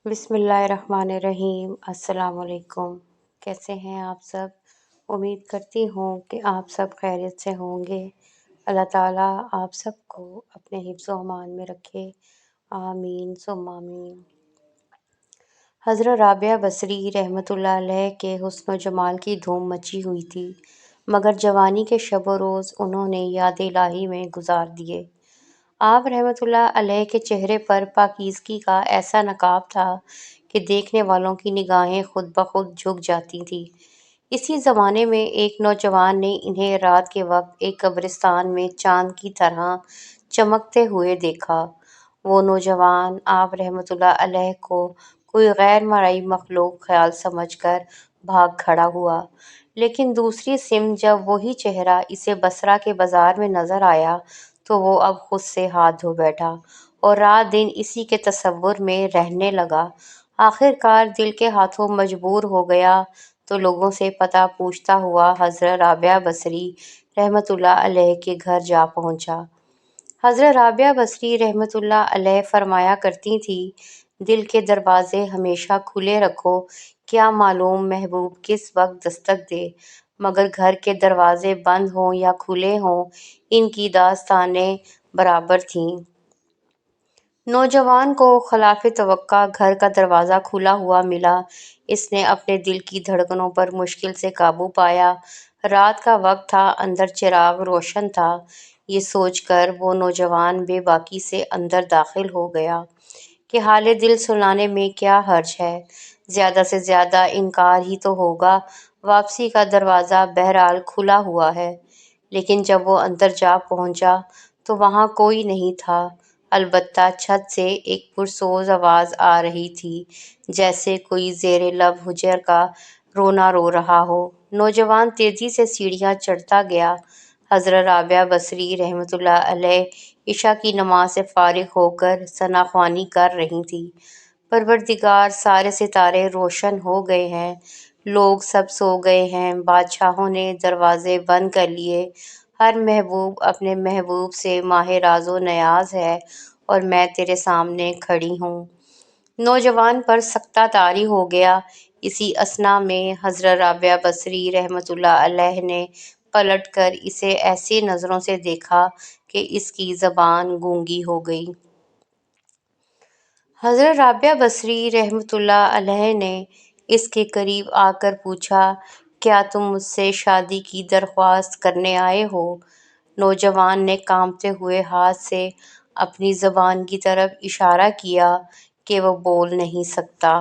بسم اللہ الرحمن الرحیم۔ السلام علیکم۔ کیسے ہیں آپ سب؟ امید کرتی ہوں کہ آپ سب خیریت سے ہوں گے۔ اللہ تعالیٰ آپ سب کو اپنے حفظ و امان میں رکھے، آمین ثم آمین۔ حضرت رابعہ بصری رحمۃ اللہ علیہ کے حسن و جمال کی دھوم مچی ہوئی تھی، مگر جوانی کے شب و روز انہوں نے یاد الہی میں گزار دیے۔ آپ رحمۃ اللہ علیہ کے چہرے پر پاکیزگی کا ایسا نقاب تھا کہ دیکھنے والوں کی نگاہیں خود بخود جھک جاتی تھیں۔ اسی زمانے میں ایک نوجوان نے انہیں رات کے وقت ایک قبرستان میں چاند کی طرح چمکتے ہوئے دیکھا۔ وہ نوجوان آپ رحمۃ اللہ علیہ کو کوئی غیر مرئی مخلوق خیال سمجھ کر بھاگ کھڑا ہوا، لیکن دوسری سمت جب وہی چہرہ اسے بصرہ کے بازار میں نظر آیا تو وہ اب خود سے ہاتھ دھو بیٹھا اور رات دن اسی کے تصور میں رہنے لگا۔ آخر کار دل کے ہاتھوں مجبور ہو گیا تو لوگوں سے پتہ پوچھتا ہوا حضرت رابعہ بصری رحمۃ اللہ علیہ کے گھر جا پہنچا۔ حضرت رابعہ بصری رحمۃ اللہ علیہ فرمایا کرتی تھی، دل کے دروازے ہمیشہ کھلے رکھو، کیا معلوم محبوب کس وقت دستک دے، مگر گھر کے دروازے بند ہوں یا کھلے ہوں، ان کی داستانیں برابر تھیں۔ نوجوان کو خلاف توقع گھر کا دروازہ کھلا ہوا ملا۔ اس نے اپنے دل کی دھڑکنوں پر مشکل سے قابو پایا۔ رات کا وقت تھا، اندر چراغ روشن تھا۔ یہ سوچ کر وہ نوجوان بے باکی سے اندر داخل ہو گیا کہ حال دل سنانے میں کیا حرج ہے، زیادہ سے زیادہ انکار ہی تو ہوگا، واپسی کا دروازہ بہرحال کھلا ہوا ہے۔ لیکن جب وہ اندر جا پہنچا تو وہاں کوئی نہیں تھا، البتہ چھت سے ایک پرسوز آواز آ رہی تھی، جیسے کوئی زیر لب ہجر کا رونا رو رہا ہو۔ نوجوان تیزی سے سیڑھیاں چڑھتا گیا۔ حضرت رابعہ بصری رحمۃ اللہ علیہ عشاء کی نماز سے فارغ ہو کر ثنا خوانی کر رہی تھی۔ پروردگار، سارے ستارے روشن ہو گئے ہیں، لوگ سب سو گئے ہیں، بادشاہوں نے دروازے بند کر لیے، ہر محبوب اپنے محبوب سے ماہ راز و نیاز ہے اور میں تیرے سامنے کھڑی ہوں۔ نوجوان پر سکتہ طاری ہو گیا۔ اسی اثنا میں حضرت رابعہ بصری رحمۃ اللہ علیہ نے پلٹ کر اسے ایسی نظروں سے دیکھا کہ اس کی زبان گونگی ہو گئی۔ حضرت رابعہ بصری رحمۃ اللہ علیہ نے اس کے قریب آ کر پوچھا، کیا تم مجھ سے شادی کی درخواست کرنے آئے ہو؟ نوجوان نے کانپتے ہوئے ہاتھ سے اپنی زبان کی طرف اشارہ کیا کہ وہ بول نہیں سکتا۔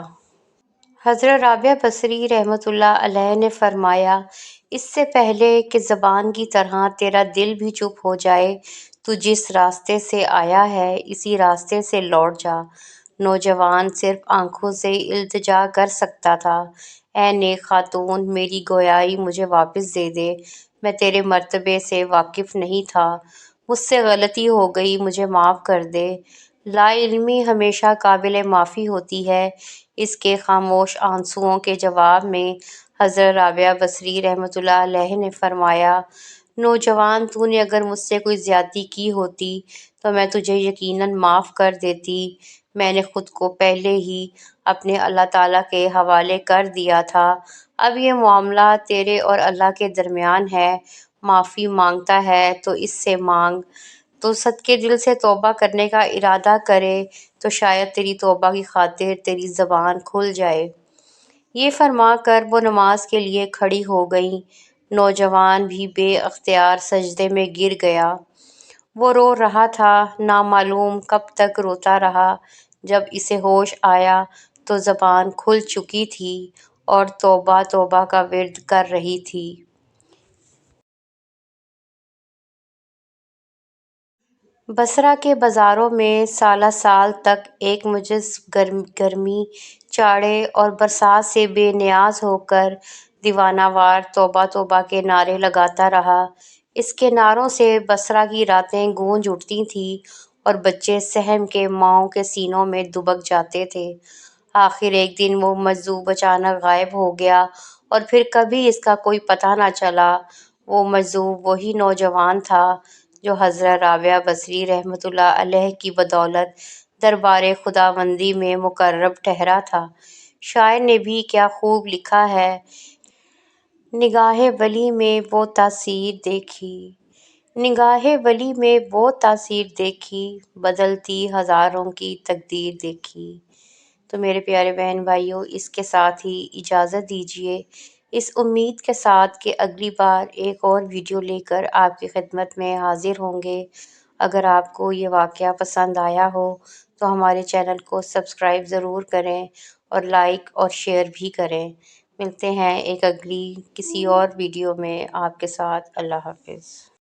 حضرت رابعہ بصری رحمۃ اللہ علیہ نے فرمایا، اس سے پہلے کہ زبان کی طرح تیرا دل بھی چپ ہو جائے، تو جس راستے سے آیا ہے اسی راستے سے لوٹ جا۔ نوجوان صرف آنکھوں سے التجا کر سکتا تھا، اے نیک خاتون، میری گویائی مجھے واپس دے دے، میں تیرے مرتبے سے واقف نہیں تھا، مجھ سے غلطی ہو گئی، مجھے معاف کر دے۔ لا علمی ہمیشہ قابل معافی ہوتی ہے۔ اس کے خاموش آنسوؤں کے جواب میں حضرت رابعہ بصری رحمۃ اللہ علیہ نے فرمایا، نوجوان، تو نے اگر مجھ سے کوئی زیادتی کی ہوتی تو میں تجھے یقیناً معاف کر دیتی۔ میں نے خود کو پہلے ہی اپنے اللہ تعالیٰ کے حوالے کر دیا تھا، اب یہ معاملہ تیرے اور اللہ کے درمیان ہے، معافی مانگتا ہے تو اس سے مانگ، تو صدقے دل سے توبہ کرنے کا ارادہ کرے تو شاید تیری توبہ کی خاطر تیری زبان کھل جائے۔ یہ فرما کر وہ نماز کے لیے کھڑی ہو گئیں۔ نوجوان بھی بے اختیار سجدے میں گر گیا۔ وہ رو رہا تھا، نامعلوم کب تک روتا رہا۔ جب اسے ہوش آیا تو زبان کھل چکی تھی اور توبہ توبہ کا ورد کر رہی تھی۔ بصرہ کے بازاروں میں سالہ سال تک ایک مجلس گرمی، چاڑے اور برسات سے بے نیاز ہو کر دیوانہ وار توبہ توبہ کے نعرے لگاتا رہا۔ اس کے نعروں سے بصرہ کی راتیں گونج اٹھتی تھیں اور بچے سہم کے ماؤں کے سینوں میں دبک جاتے تھے۔ آخر ایک دن وہ مجذوب اچانک غائب ہو گیا اور پھر کبھی اس کا کوئی پتہ نہ چلا۔ وہ مجذوب وہی نوجوان تھا جو حضرت رابعہ بصری رحمۃ اللہ علیہ کی بدولت دربار خداوندی میں مقرب ٹھہرا تھا۔ شاعر نے بھی کیا خوب لکھا ہے، نگاہ ولی میں وہ تاثیر دیکھی، نگاہ ولی میں وہ تاثیر دیکھی، بدلتی ہزاروں کی تقدیر دیکھی۔ تو میرے پیارے بہن بھائیوں، اس کے ساتھ ہی اجازت دیجیے، اس امید کے ساتھ کہ اگلی بار ایک اور ویڈیو لے کر آپ کی خدمت میں حاضر ہوں گے۔ اگر آپ کو یہ واقعہ پسند آیا ہو تو ہمارے چینل کو سبسکرائب ضرور کریں اور لائک اور شیئر بھی کریں۔ ملتے ہیں ایک اگلی کسی اور ویڈیو میں آپ کے ساتھ۔ اللہ حافظ۔